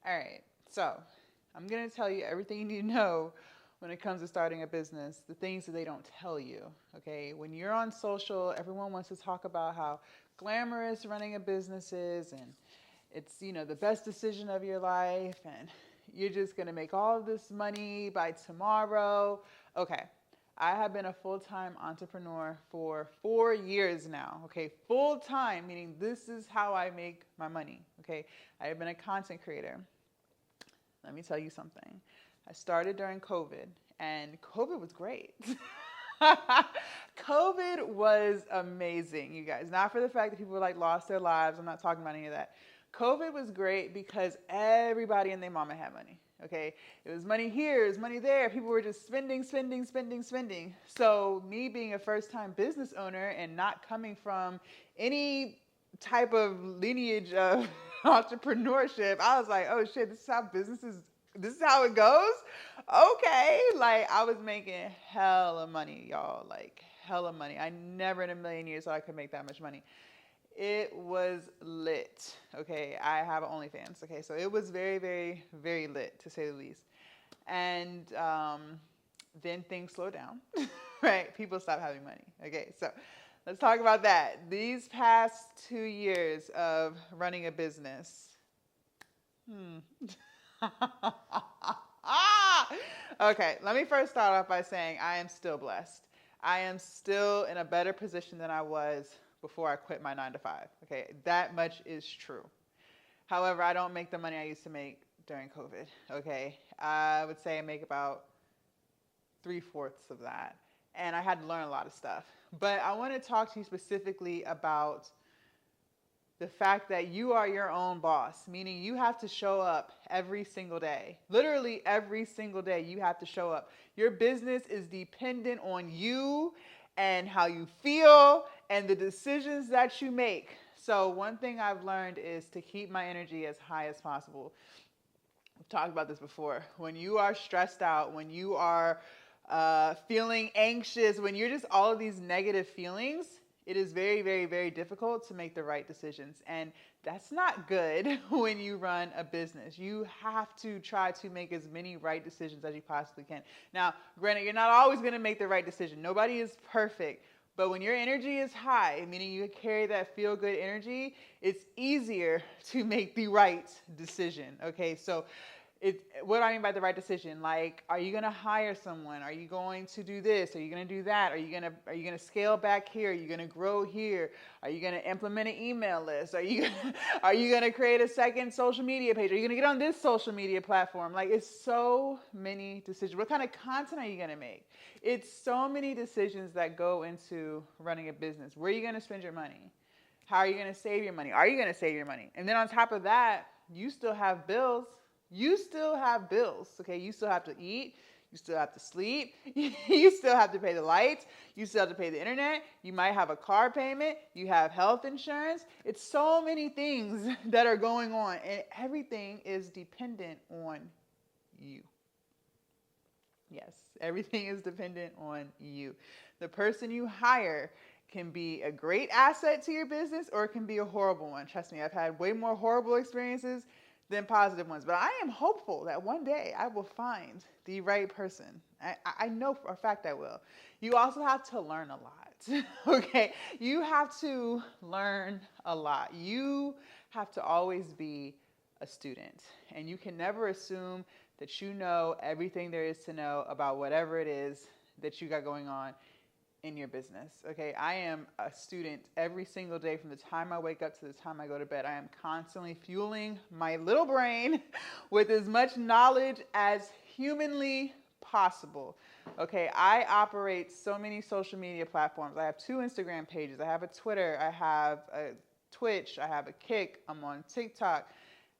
All right. So I'm going to tell you everything you need to know when it comes to starting a business, the things that they don't tell you. Okay. When you're on social, everyone wants to talk about how glamorous running a business is and it's, the best decision of your life and you're just going to make all of this money by tomorrow. Okay. I have been a full-time entrepreneur for 4 years now. Okay, full-time, meaning this is how I make my money. Okay, I have been a content creator. Let me tell you something. I started during COVID, and COVID was great. COVID was amazing, you guys. Not for the fact that people like lost their lives. I'm not talking about any of that. COVID was great because everybody and their mama had money. Okay, it was money here, it was money there. People were just spending, spending, spending, spending. So me being a first-time business owner and not coming from any type of lineage of entrepreneurship, I was like, oh shit, this is how it goes? Okay. Like I was making hella money, y'all. Like hella money. I never in a million years thought I could make that much money. It was lit. Okay. I have OnlyFans. Okay. So it was very, very, very lit to say the least. And then things slowed down, right? People stopped having money. Okay. So let's talk about that. These past 2 years of running a business. Okay, let me first start off by saying I am still blessed. I am still in a better position than I was before I quit my 9 to 5. Okay, that much is true. However, I don't make the money I used to make during COVID. Okay, I would say I make about 3/4 of that. And I had to learn a lot of stuff. But I want to talk to you specifically about the fact that you are your own boss, meaning you have to show up every single day. Literally every single day you have to show up. Your business is dependent on you and how you feel and the decisions that you make. So one thing I've learned is to keep my energy as high as possible. We've talked about this before. When you are stressed out, when you are feeling anxious, when you're just all of these negative feelings, it is very, very, very difficult to make the right decisions. And that's not good when you run a business. You have to try to make as many right decisions as you possibly can. Now, granted, you're not always going to make the right decision. Nobody is perfect. But when your energy is high, meaning you carry that feel-good energy, it's easier to make the right decision. Okay, so what do I mean by the right decision? Like, are you going to hire someone? Are you going to do this? Are you going to do that? Are you going to scale back here? Are you going to grow here? Are you going to implement an email list? Are you going to create a second social media page? Are you going to get on this social media platform? Like, it's so many decisions. What kind of content are you going to make? It's so many decisions that go into running a business. Where are you going to spend your money? How are you going to save your money? Are you going to save your money? And then on top of that, you still have bills. You still have bills, okay? You still have to eat. You still have to sleep. You still have to pay the lights. You still have to pay the internet. You might have a car payment. You have health insurance. It's so many things that are going on, and everything is dependent on you. Yes, everything is dependent on you. The person you hire can be a great asset to your business or it can be a horrible one. Trust me, I've had way more horrible experiences than positive ones. But I am hopeful that one day I will find the right person. I know for a fact I will. You also have to learn a lot. Okay? You have to learn a lot. You have to always be a student. And you can never assume that you know everything there is to know about whatever it is that you got going on in your business. Okay, I am a student every single day from the time I wake up to the time I go to bed. I am constantly fueling my little brain with as much knowledge as humanly possible. Okay, I operate so many social media platforms. I have 2 Instagram pages. I have a Twitter. I have a Twitch. I have a Kick. I'm on TikTok.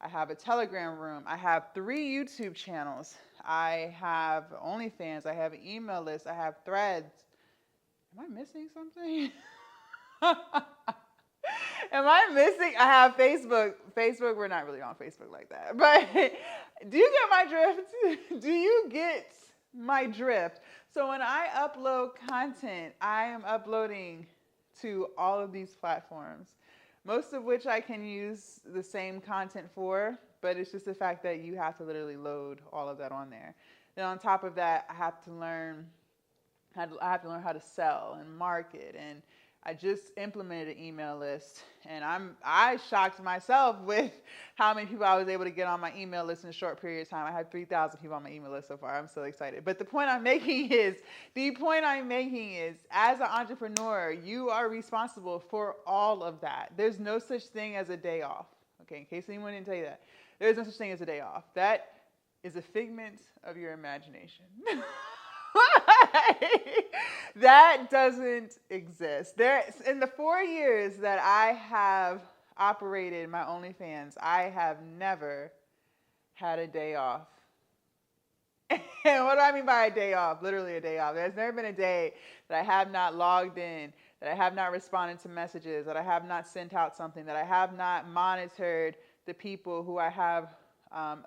I have a Telegram room. I have 3 YouTube channels. I have OnlyFans. I have an email list. I have Threads. Am I missing something? Am I missing? I have Facebook. Facebook, we're not really on Facebook like that. But do you get my drift? Do you get my drift? So when I upload content, I am uploading to all of these platforms, most of which I can use the same content for. but it's just the fact that you have to literally load all of that on there. Then on top of that, I have to learn how to sell and market, and I just implemented an email list, and I shocked myself with how many people I was able to get on my email list in a short period of time. I had 3,000 people on my email list so far. I'm so excited. But the point I'm making is, as an entrepreneur, you are responsible for all of that. There's no such thing as a day off. Okay, in case anyone didn't tell you that, there's no such thing as a day off. That is a figment of your imagination. That doesn't exist. In the 4 years that I have operated my OnlyFans, I have never had a day off. And what do I mean by a day off? Literally a day off. There's never been a day that I have not logged in, that I have not responded to messages, that I have not sent out something, that I have not monitored the people who I have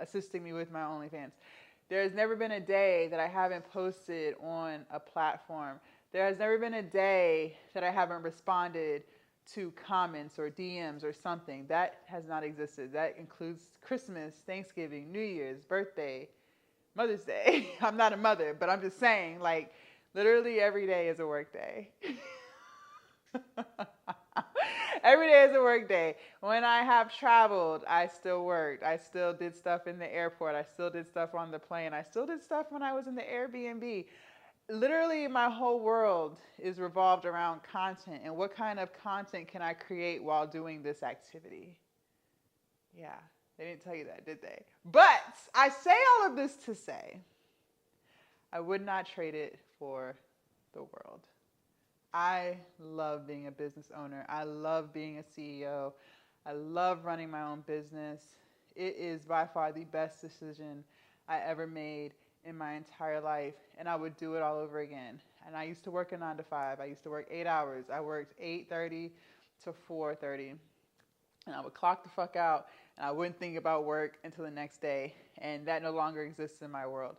assisting me with my OnlyFans. There's never been a day that I haven't posted on a platform. There has never been a day that I haven't responded to comments or DMs or something. That has not existed. That includes Christmas, Thanksgiving, New Year's, birthday, Mother's Day. I'm not a mother, but I'm just saying, like, literally every day is a work day. Every day is a work day. When I have traveled, I still worked. I still did stuff in the airport. I still did stuff on the plane. I still did stuff when I was in the Airbnb. Literally, my whole world is revolved around content and what kind of content can I create while doing this activity. Yeah, they didn't tell you that, did they? But I say all of this to say, I would not trade it for the world. I love being a business owner. I love being a CEO. I love running my own business. It is by far the best decision I ever made in my entire life, and I would do it all over again. And I used to work a 9 to 5. I used to work 8 hours. I worked 8:30 to 4:30, and I would clock the fuck out, and I wouldn't think about work until the next day, and that no longer exists in my world.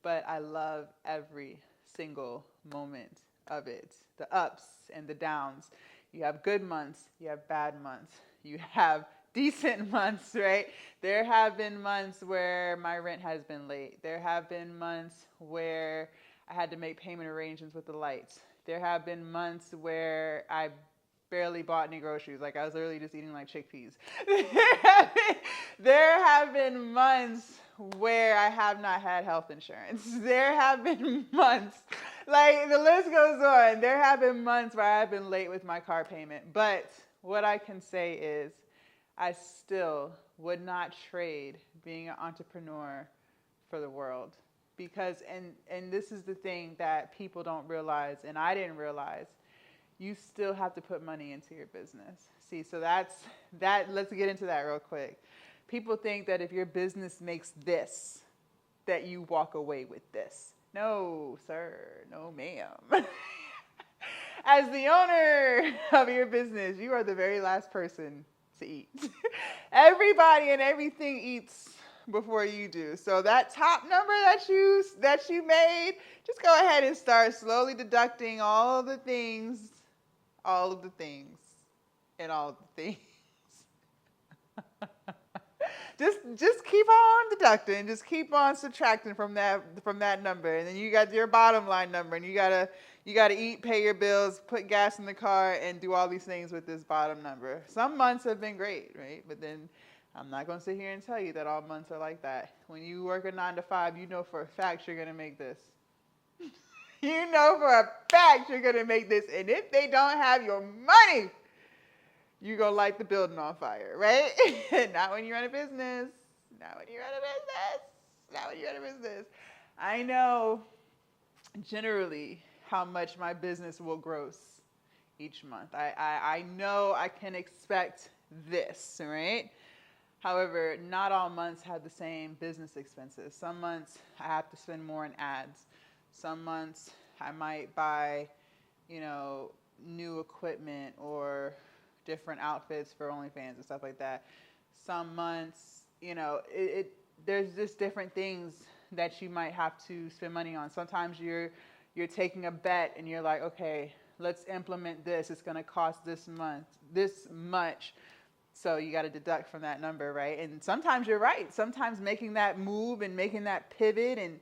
But I love every single moment of it, the ups and the downs. You have good months, you have bad months, you have decent months, right? There have been months where my rent has been late. There have been months where I had to make payment arrangements with the lights. There have been months where I barely bought any groceries. Like, I was literally just eating like chickpeas. There have been months where I have not had health insurance. There have been months, like, the list goes on. There have been months where I have been late with my car payment. But what I can say is I still would not trade being an entrepreneur for the world. Because, and this is the thing that people don't realize, and I didn't realize, you still have to put money into your business. See, so let's get into that real quick. People think that if your business makes this, that you walk away with this. No, sir. No, ma'am. As the owner of your business, you are the very last person to eat. Everybody and everything eats before you do. So that top number that you made, just go ahead and start slowly deducting all of the things, and all of the things. Just keep on deducting, just keep on subtracting from that number, and then you got your bottom line number, and you gotta eat, pay your bills, put gas in the car, and do all these things with this bottom number. Some months have been great, right? But then I'm not gonna sit here and tell you that all months are like that. When you work a 9 to 5, you know for a fact you're gonna make this. You know for a fact you're gonna make this, and if they don't have your money, you're going to light the building on fire, right? Not when you run a business. I know generally how much my business will gross each month. I know I can expect this, right? However, not all months have the same business expenses. Some months I have to spend more in ads. Some months I might buy, new equipment or different outfits for OnlyFans and stuff like that. Some months, there's just different things that you might have to spend money on. Sometimes you're taking a bet and you're like, okay, let's implement this. It's going to cost this much. So you got to deduct from that number, right? And sometimes you're right. Sometimes making that move and making that pivot and,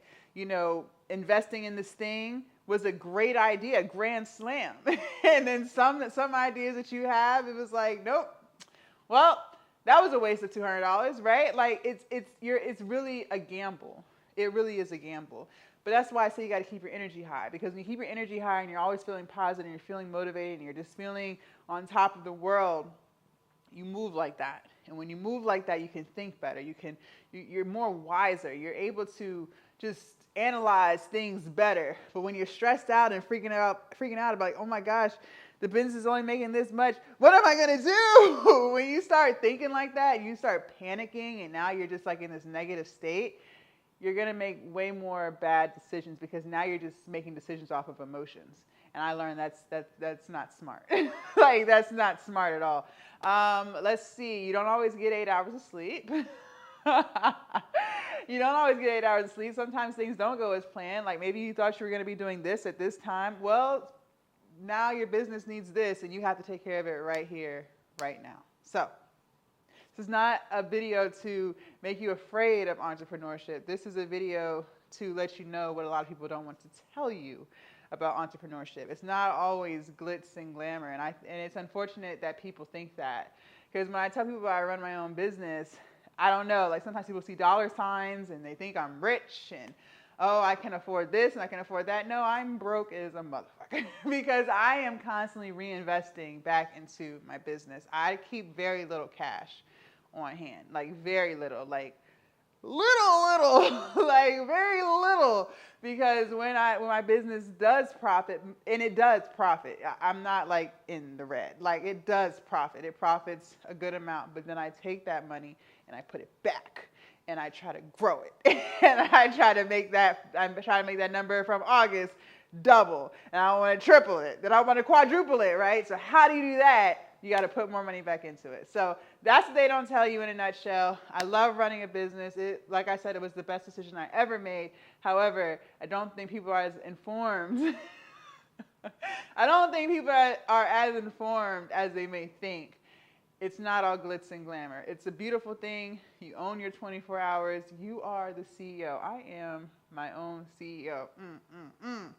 investing in this thing was a great idea, grand slam. And then some ideas that you have, it was like, nope. Well, that was a waste of $200, right? Like it's really a gamble. It really is a gamble. But that's why I say you got to keep your energy high, because when you keep your energy high and you're always feeling positive and you're feeling motivated and you're just feeling on top of the world, you move like that. And when you move like that, you can think better. You're more wiser. You're able to just analyze things better. But when you're stressed out and freaking out about, oh my gosh, the business is only making this much, what am I going to do? When you start thinking like that, you start panicking, and now you're just like in this negative state, you're going to make way more bad decisions, because now you're just making decisions off of emotions. And I learned that's not smart. Like, that's not smart at all. Let's see. You don't always get 8 hours of sleep. You don't always get 8 hours of sleep. Sometimes things don't go as planned. Like, maybe you thought you were going to be doing this at this time. Well, now your business needs this, and you have to take care of it right here, right now. So this is not a video to make you afraid of entrepreneurship. This is a video to let you know what a lot of people don't want to tell you about entrepreneurship. It's not always glitz and glamour, and it's unfortunate that people think that. Because when I tell people I run my own business, I don't know, like sometimes people see dollar signs and they think I'm rich and, oh, I can afford this and I can afford that. No, I'm broke as a motherfucker because I am constantly reinvesting back into my business. I keep very little cash on hand, like very little, like little, like very little, because when my business does profit, and it does profit, I'm not like in the red, like it does profit. It profits a good amount, but then I take that money and I put it back and I try to grow it. And I try to make that number from August double, and I want to triple it, then I want to quadruple it, right? So how do you do that? You got to put more money back into it. So that's what they don't tell you in a nutshell. I love running a business. Like I said, it was the best decision I ever made. However, I don't think people are as informed. I don't think people are as informed as they may think. It's not all glitz and glamour. It's a beautiful thing. You own your 24 hours. You are the CEO. I am my own CEO. But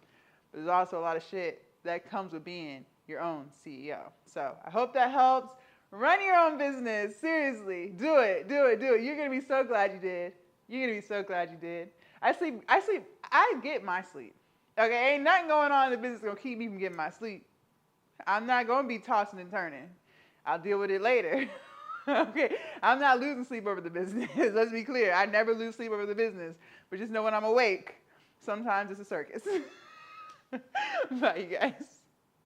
there's also a lot of shit that comes with being your own CEO. So I hope that helps. Run your own business. Seriously. Do it. You're going to be so glad you did. I get my sleep. Okay, ain't nothing going on in the business going to keep me from getting my sleep. I'm not going to be tossing and turning. I'll deal with it later. Okay, I'm not losing sleep over the business. Let's be clear. I never lose sleep over the business. But just know when I'm awake, sometimes it's a circus. Bye, you guys.